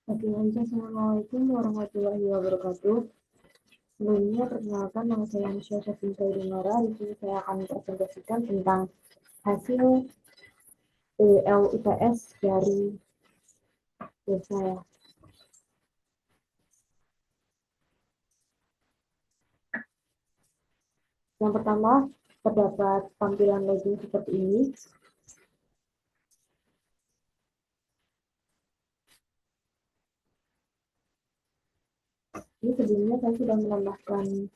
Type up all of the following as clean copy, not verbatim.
Oke, Assalamualaikum warahmatullahi wabarakatuh. Sebelumnya, perkenalkan nama saya Anisha Syafinta Dinara. Di sini saya akan presentasikan tentang hasil LUPS dari saya. Yang pertama, terdapat tampilan login seperti ini. Ini sebelumnya saya sudah menambahkan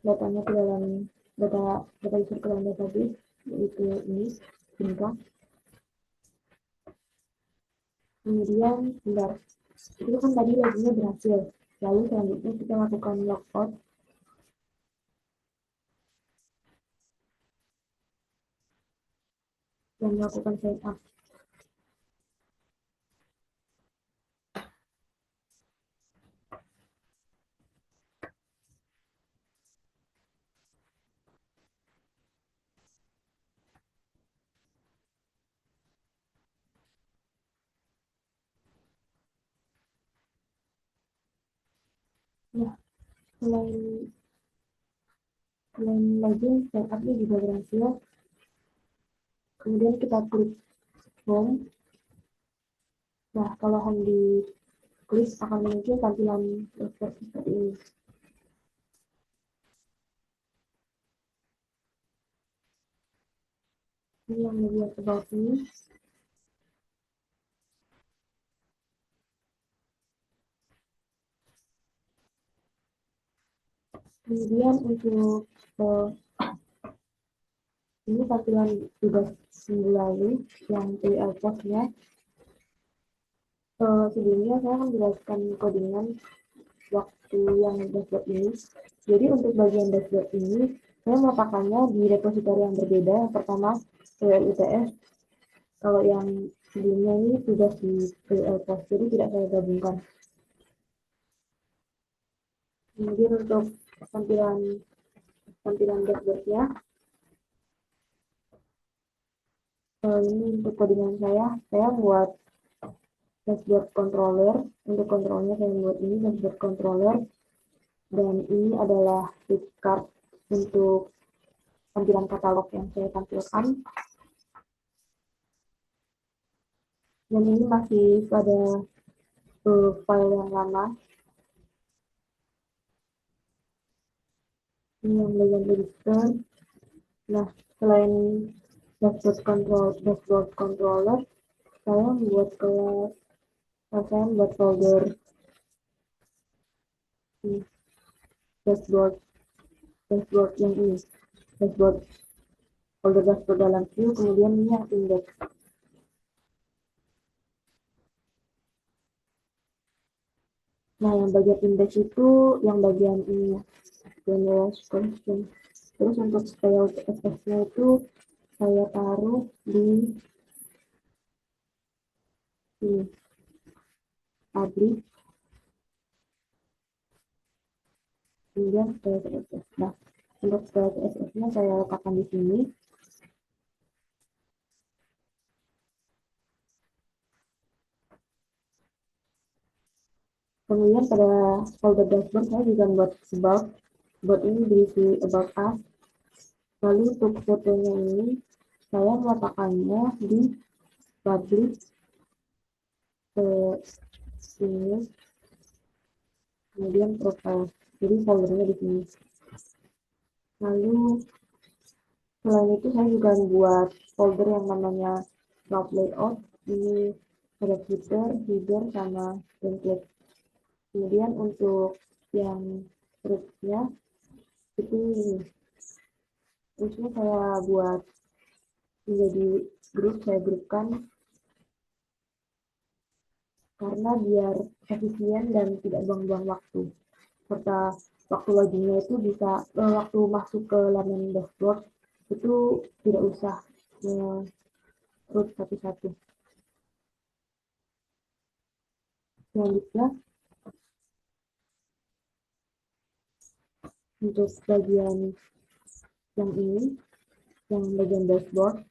datanya ke dalam data user ke dalam database, yaitu ini, tingkat. Kemudian, bentar, itu kan tadi loginnya berhasil. Lalu selanjutnya kita lakukan logout dan melakukan sign up. Nah, selain login, sign up-nya juga berhasil. Kemudian kita klik home. Nah, kalau home di klik akan muncul tampilan dashboard seperti ini. Ini yang bagian about me. Kemudian untuk ini tampilan tugas minggu lalu yang PL post-nya. Sebelumnya saya akan jelaskan codingan waktu yang dashboard ini. Jadi untuk bagian dashboard ini, saya meletakkannya di repositori yang berbeda. Yang pertama, PLUTS. Kalau yang sebelumnya ini sudah di PL post, jadi tidak saya gabungkan. Kemudian untuk tampilan dashboardnya, ini untuk codingan saya buat dashboard controller. Untuk kontrolnya saya buat ini dashboard controller, dan ini adalah flipchart untuk tampilan katalog yang saya tampilkan. Dan ini masih pada file yang lama. Ini yang bagian register. Nah, selain dashboard controller, saya membuat folder ini, dashboard yang ini, folder dashboard dalam view, kemudian ini yang index. Nah, yang bagian index itu yang bagian ini, general question. Terus untuk style CSS-nya itu saya taruh di sini, public, kemudian style CSS. Nah, untuk style CSS-nya saya letakkan di sini. Kemudian pada folder dashboard saya juga buat about ini berisi about us. Lalu untuk fotonya ini saya meletakkannya di public sini, kemudian profile. Jadi foldernya di sini. Lalu selain itu saya juga buat folder yang namanya rough layout. Ini ada footer, header, sama template. Kemudian untuk yang terusnya itu ini. Terusnya saya buat menjadi grup, saya grupkan karena biar efisien dan tidak buang-buang waktu. Serta waktu loginnya itu bisa, waktu masuk ke laman dashboard itu tidak usah terus satu-satu. Selanjutnya, untuk bagian yang ini, yang bagian dashboard,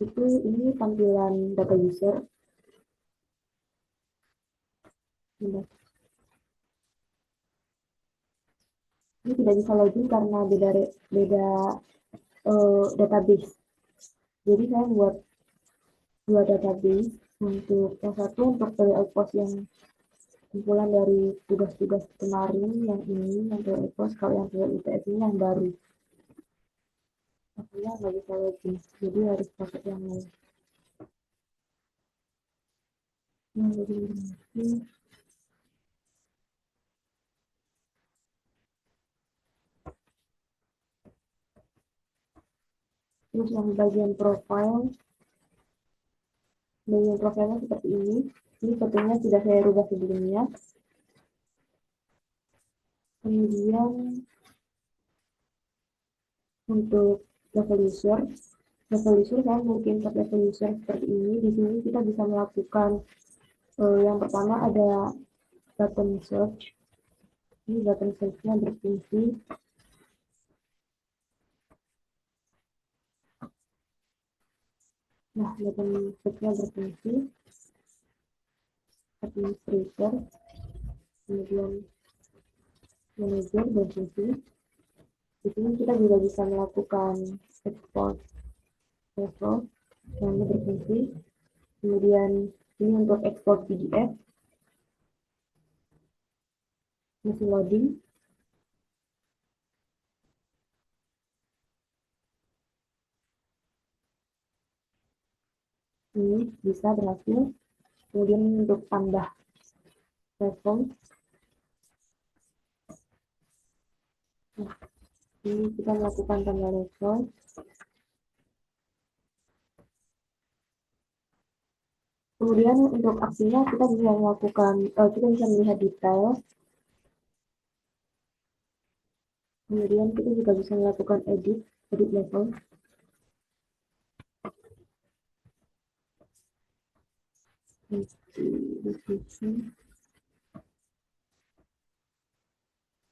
itu ini tampilan data user. Bentar. Ini tidak bisa login karena beda database. Jadi saya buat dua database, untuk yang satu untuk PWI-Pos yang kumpulan dari tugas-tugas kemarin, yang ini yang PWI-Pos, kalau yang PWI-ITS ini yang baru. Akhirnya nggak bisa login, jadi harus pakai yang lain. Nah, jadi ini. Terus yang bagian profilnya seperti ini. Ini fotonya sudah saya rubah sebelumnya. Kemudian untuk level user saya mungkin ke level user seperti ini. Di sini kita bisa melakukan yang pertama ada button search. Ini button search-nya berfungsi. Nah, button search-nya berfungsi administrator, kemudian manager berfungsi. Di sini kita juga bisa melakukan export level yang berfungsi. Kemudian ini untuk export PDF, masih loading. Ini bisa berhasil. Kemudian untuk tambah level, nah, ini kita melakukan tambah level. Kemudian untuk aksinya kita bisa melakukan, kita bisa melihat detail. Kemudian kita juga bisa melakukan edit level.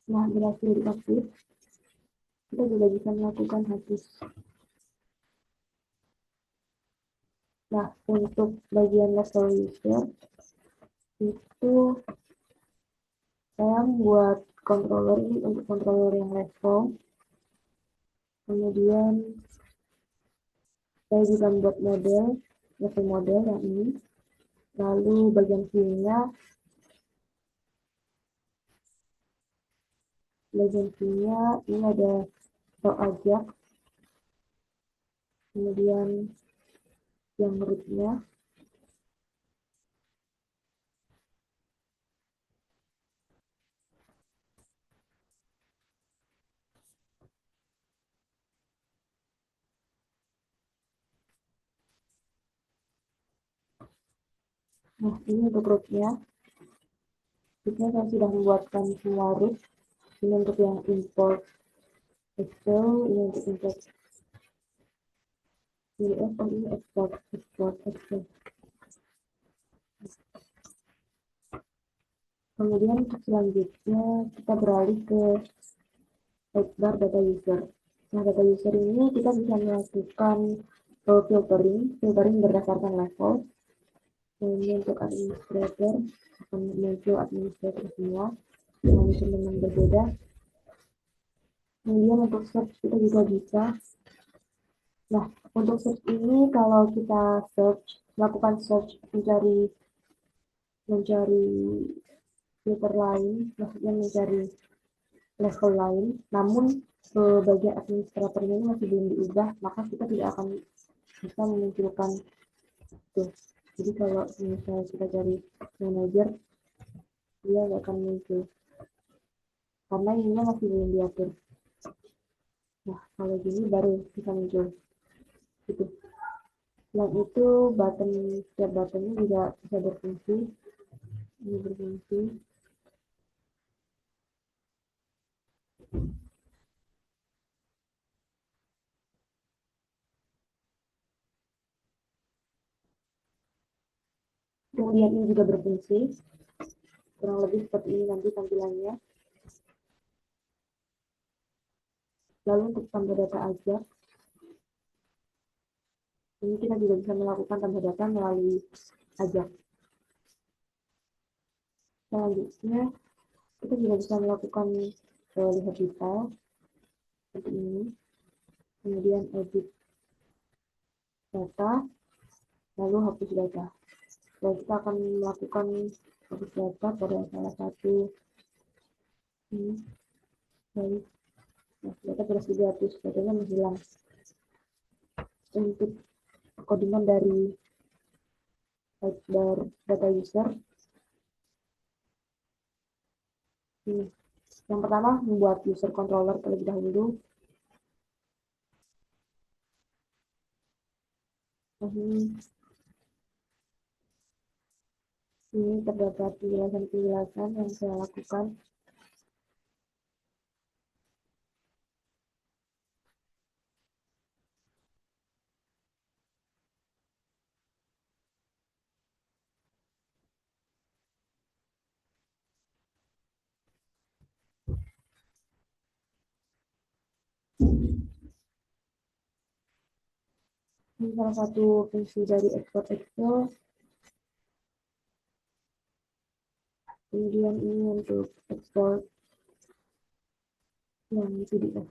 Nah, berhasil diaktif. Kita juga bisa melakukan hapus. Nah, untuk bagian level user itu saya membuat controller ini untuk controller yang level. Kemudian saya juga membuat level model yang ini. Lalu bagian view-nya ini ada show ajak. Kemudian yang root-nya. Nah, ini untuk root-nya. Root-nya saya sudah membuatkan semua root. Ini untuk yang import Excel, ini untuk import PDF, ini export Excel. Kemudian untuk selanjutnya kita beralih ke sidebar data user. Nah, data user ini kita bisa melakukan filtering berdasarkan level. Kemudian untuk administrator akan muncul administrator semua dengan username yang berbeda. Kemudian untuk search kita juga bisa. Nah, untuk search ini kalau kita melakukan search mencari filter lain, maksudnya mencari level lain, namun bagian administratornya ini masih belum diubah, maka kita tidak akan bisa memunculkan itu. Jadi kalau misalnya kita cari manager, dia nggak akan muncul karena ininya masih belum diatur. Nah, kalau gini baru bisa muncul gitu. Selain itu setiap buttonnya juga bisa berfungsi. Ini berfungsi. Kemudian ini juga berfungsi. Kurang lebih seperti ini nanti tampilannya. Lalu untuk tambah data aja, ini kita juga bisa melakukan tambah data melalui ajak. Selanjutnya, kita juga bisa melakukan lihat detail seperti ini, kemudian edit data, lalu hapus data. Dan kita akan melakukan hapus data pada salah satu ini, baik. Nah, data berhasil dihapus, datanya menghilang. Untuk codingan dari sidebar data user, ini. Yang pertama, membuat user controller terlebih dahulu. Ini terdapat penjelasan-penjelasan yang saya lakukan. Ini salah satu fungsi dari export Excel. Kemudian ini untuk export yang PDF,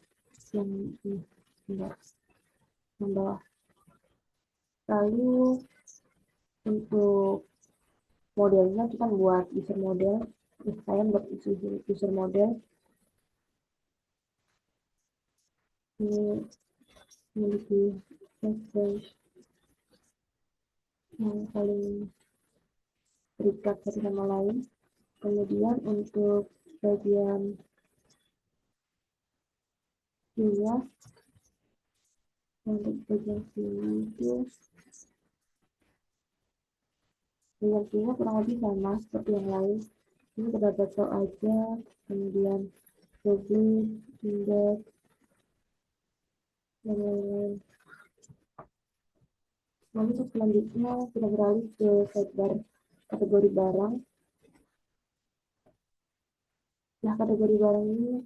yang ini, yang bawah. Lalu untuk modelnya kita buat user model. Saya buat user model. Ini memiliki page yang saling terikat satu sama lain. Kemudian untuk bagian sini, untuk bagian sini itu bagian sini kurang lebih sama seperti yang lain. Ini terdapat so aja, kemudian public, index, dan lain-lain. Lalu selanjutnya kita beralih ke sidebar kategori barang. Nah, kategori barang ini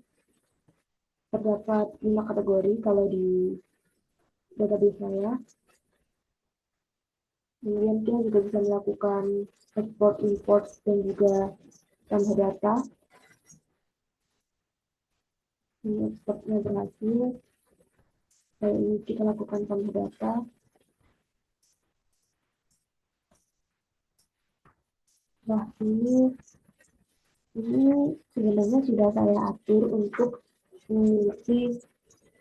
terdapat 5 kategori kalau di database saya. Kemudian kita juga bisa melakukan export, import, dan juga tambah data. Ini exportnya berhasil. Kali ini kita lakukan tambah data. Nah, ini sebenarnya sudah saya atur untuk memiliki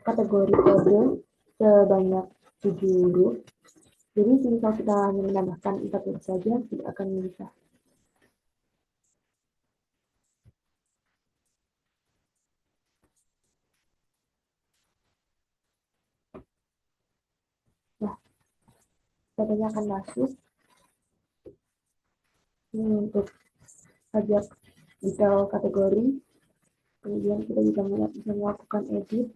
kategori kode sebanyak 7 huruf. Jadi kalau kita hanya menambahkan 4 huruf saja, tidak akan bisa. Nah, datanya akan masuk. Ini untuk pajak detail kategori. Kemudian kita juga bisa melakukan edit.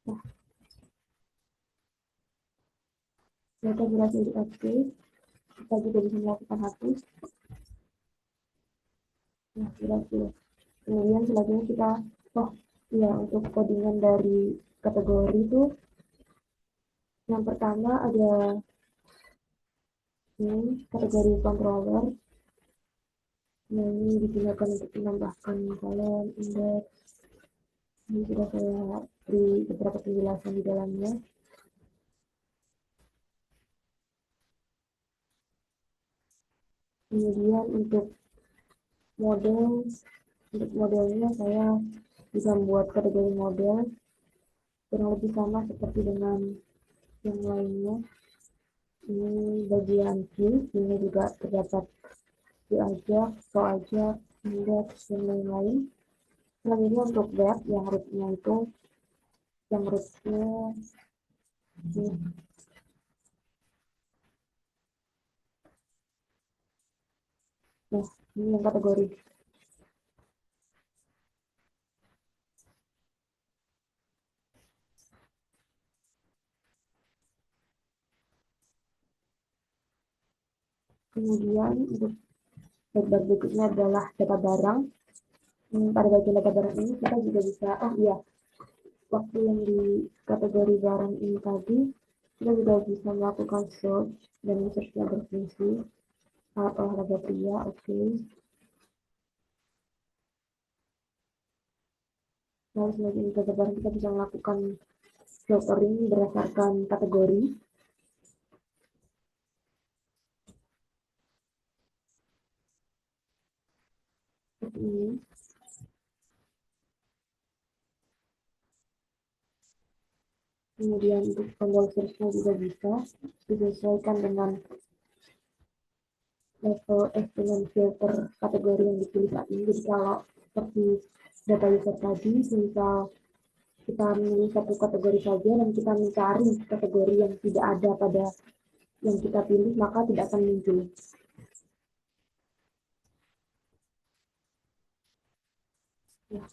Nah, data berhasil diupdate. Kita juga bisa melakukan hapus. Nah, berhasil. Kemudian selanjutnya kita, untuk codingan dari kategori itu, yang pertama ada ini kategori controller. Nah, ini digunakan untuk menambahkan kolom, indeks. Ini sudah saya beri beberapa penjelasan di dalamnya. Kemudian untuk modelnya saya bisa membuat kategori model kurang lebih sama seperti dengan yang lainnya. Ini bagian view, ini juga terdapat view aja, show aja, indeks, dan lain-lain. Selanjutnya untuk web yang rootnya itu, yang rootnya ini. Nah, ini yang kategori. Kemudian untuk Sidebar berikutnya adalah data barang. Pada bagian data barang ini kita juga bisa, waktu yang di kategori barang ini tadi, kita juga bisa melakukan search dan search-nya berfungsi. Alat olahraga pria, oke. Lalu sebagai data barang kita bisa melakukan filtering berdasarkan kategori. Seperti ini. Kemudian untuk tombol search-nya juga bisa disesuaikan dengan level dengan filter kategori yang dipilih saat ini. Jadi kalau seperti data user tadi, misal kita memilih satu kategori saja dan kita mencari kategori yang tidak ada pada yang kita pilih, maka tidak akan muncul. Ya.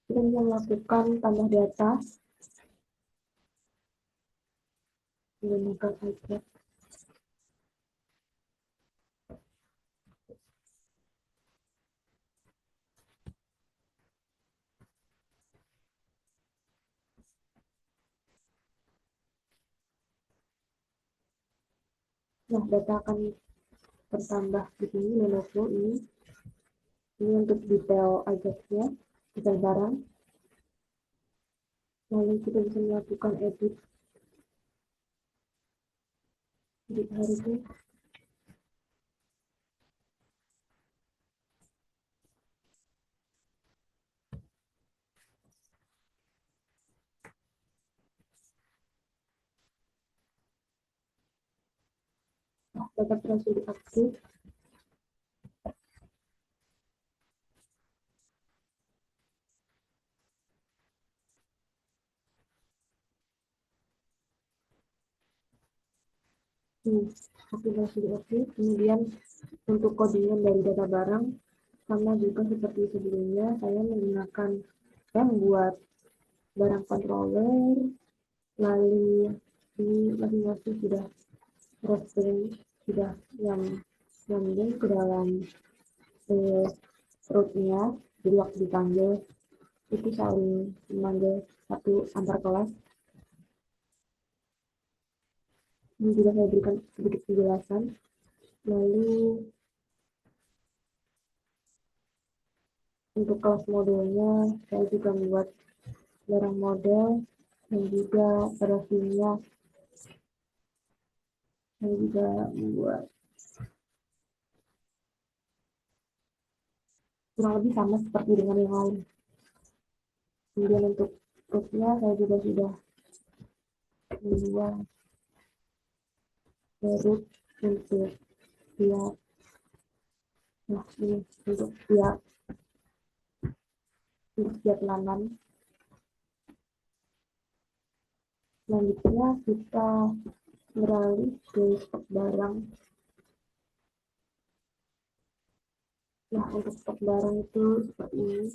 Kita bisa melakukan tambah data menggunakan iPad. Nah, data akan bertambah di sini. Lenovo ini untuk detail iPad-nya, detail barang. Lalu kita bisa melakukan edit harga. Nah, data berhasil diaktif. Aktivasi diaktif. Kemudian untuk codingan dari data barang sama juga seperti sebelumnya, saya membuat barang controller, lalu ini masing-masing sudah reference, sudah yang nyambung ke dalam rootnya. Jadi waktu dipanggil itu saling memanggil satu antar kelas. Ini juga saya berikan sedikit penjelasan. Lalu untuk kelas modelnya saya juga membuat barang model dan juga versinya saya juga membuat kurang lebih sama seperti dengan yang lain. Kemudian untuk rootnya saya juga sudah membuat root untuk pihak, nah ini untuk pihak lengan. Selanjutnya kita beralih ke stok barang. Nah, untuk stok barang itu seperti ini.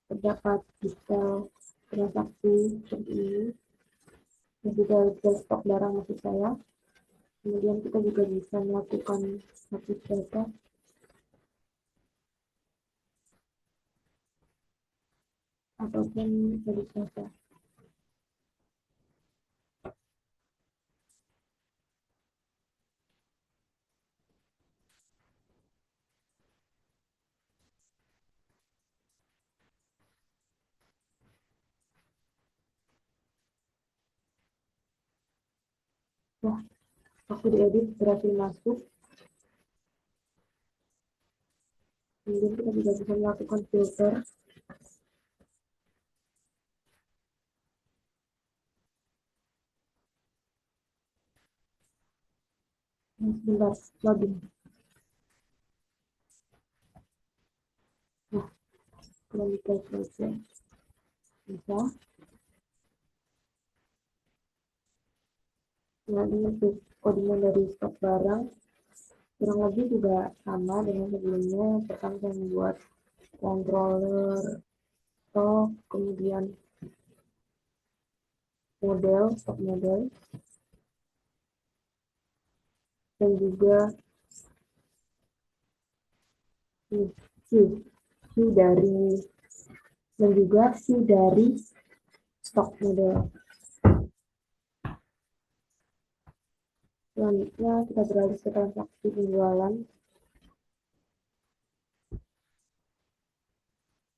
Terdapat detail transaksi seperti ini. Dan juga detail stok barang maksud saya. Kemudian kita juga bisa melakukan hapus data ataupun edit data. Nah, waktu diedit berhasil masuk. Kemudian kita juga bisa melakukan filter. Nah, sebentar, loading. Nah, kita bisa selesai. Bisa. Nah, ini untuk codingan dari stok barang. Kurang lebih juga sama dengan sebelumnya. Pertama saya membuat controller stok, kemudian stok model, dan juga view dari stok model. Selanjutnya kita beralih ke transaksi penjualan.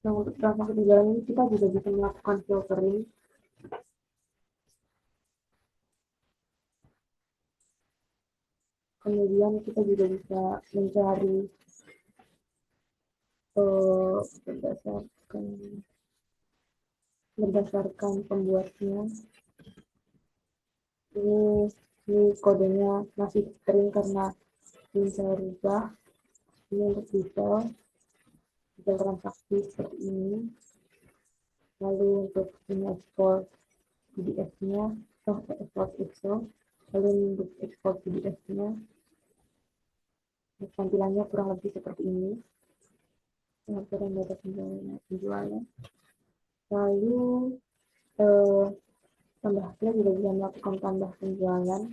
Nah, untuk transaksi penjualan ini kita juga bisa melakukan filtering. Kemudian kita juga bisa mencari berdasarkan pembuatnya. Ini kodenya masih string karena belum saya rubah. Ini untuk detail transaksi seperti ini. Lalu untuk ini ekspor PDF-nya, ekspor Excel. Lalu untuk ekspor PDF-nya, tampilannya kurang lebih seperti ini. Laporan data penjualan. Lalu kita juga bisa melakukan tambah penjualan.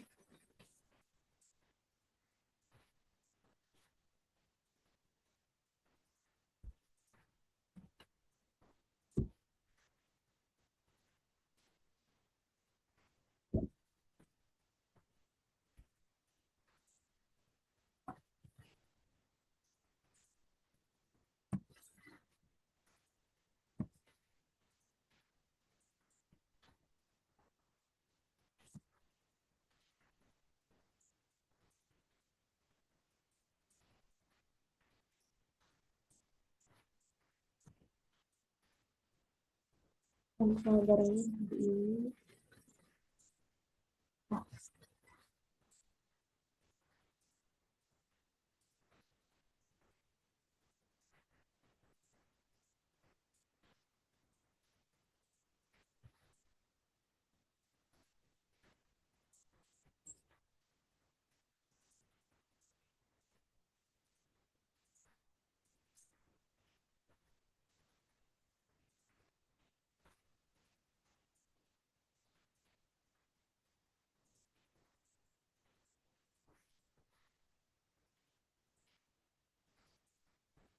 Misalnya barangnya seperti ini.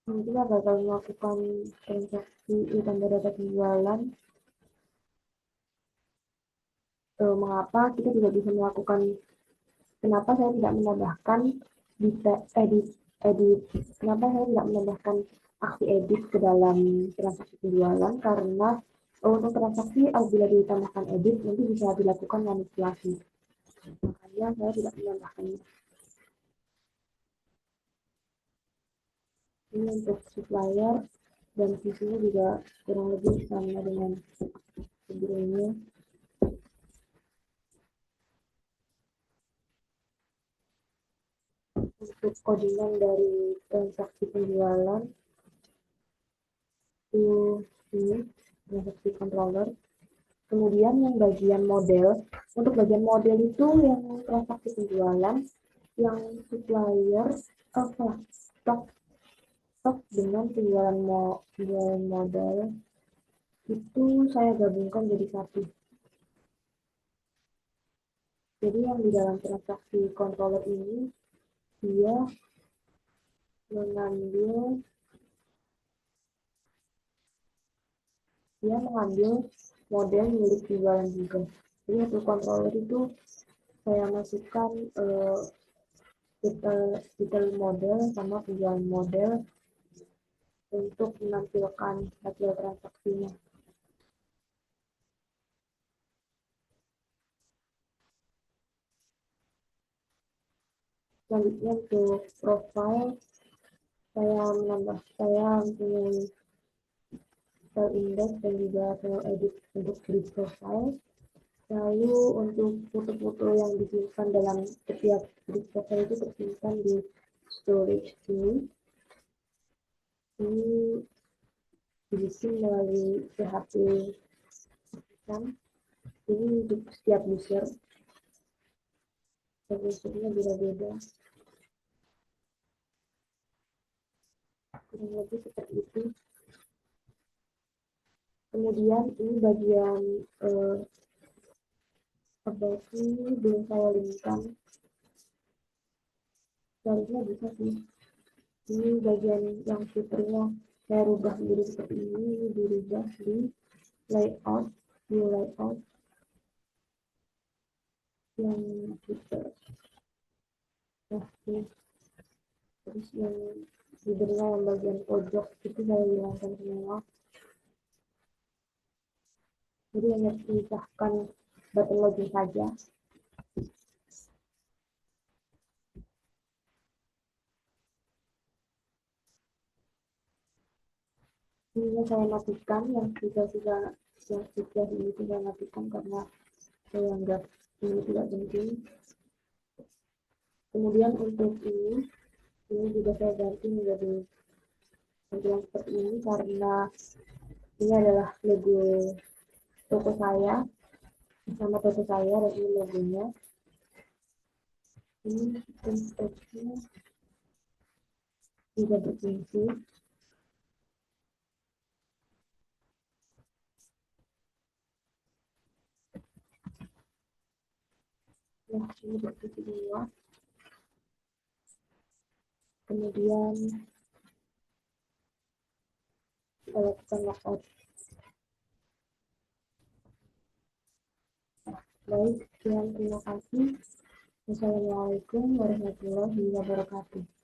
Nanti kita bakal melakukan transaksi tambah data penjualan. Mengapa kita tidak bisa melakukan, kenapa saya tidak menambahkan kenapa saya tidak menambahkan aksi edit ke dalam transaksi penjualan? Karena untuk transaksi apabila ditambahkan edit nanti bisa dilakukan manipulasi. Makanya saya tidak menambahkannya. Ini untuk supplier dan visinya juga kurang lebih sama dengan sebelumnya. Untuk codingan dari transaksi penjualan itu ini transaksi controller. Kemudian yang bagian model, untuk bagian model itu yang transaksi penjualan, yang supplier, stok dengan penjualan model itu saya gabungkan jadi satu. Jadi yang di dalam transaksi controller ini dia mengambil model milik penjualan juga. Jadi untuk controller itu saya masukkan detail model sama penjualan model untuk menampilkan hasil transaksinya. Selanjutnya untuk profile, saya mempunyai file index dan juga file edit untuk grid profile. Lalu untuk foto-foto yang disimpan dalam setiap grid profile itu tersimpan di storage ini. Ini diisi melalui PHP kan. Ini untuk setiap user. Usernya beda-beda. Kurang lebih seperti itu. Kemudian ini bagian about ini belum saya linkkan. Seharusnya bisa sih. Ini bagian yang fiturnya saya rubah menjadi seperti ini, dirubah di layout, yang fitur. Nah, ini. Terus yang leadernya yang bagian pojok itu saya hilangkan semua. Jadi hanya pisahkan button login saja. Ini saya matikan yang sudah ini saya matikan karena saya anggap ini tidak penting. Kemudian untuk ini juga saya ganti menjadi tampilan seperti ini karena ini adalah logo toko saya, sama toko saya, dan ini logonya. Ini bentuknya tidak berfungsi. Nah, ini berfungsi semua. Kemudian kita lakukan logout. Baik, sekian, terima kasih. Wassalamualaikum warahmatullahi wabarakatuh.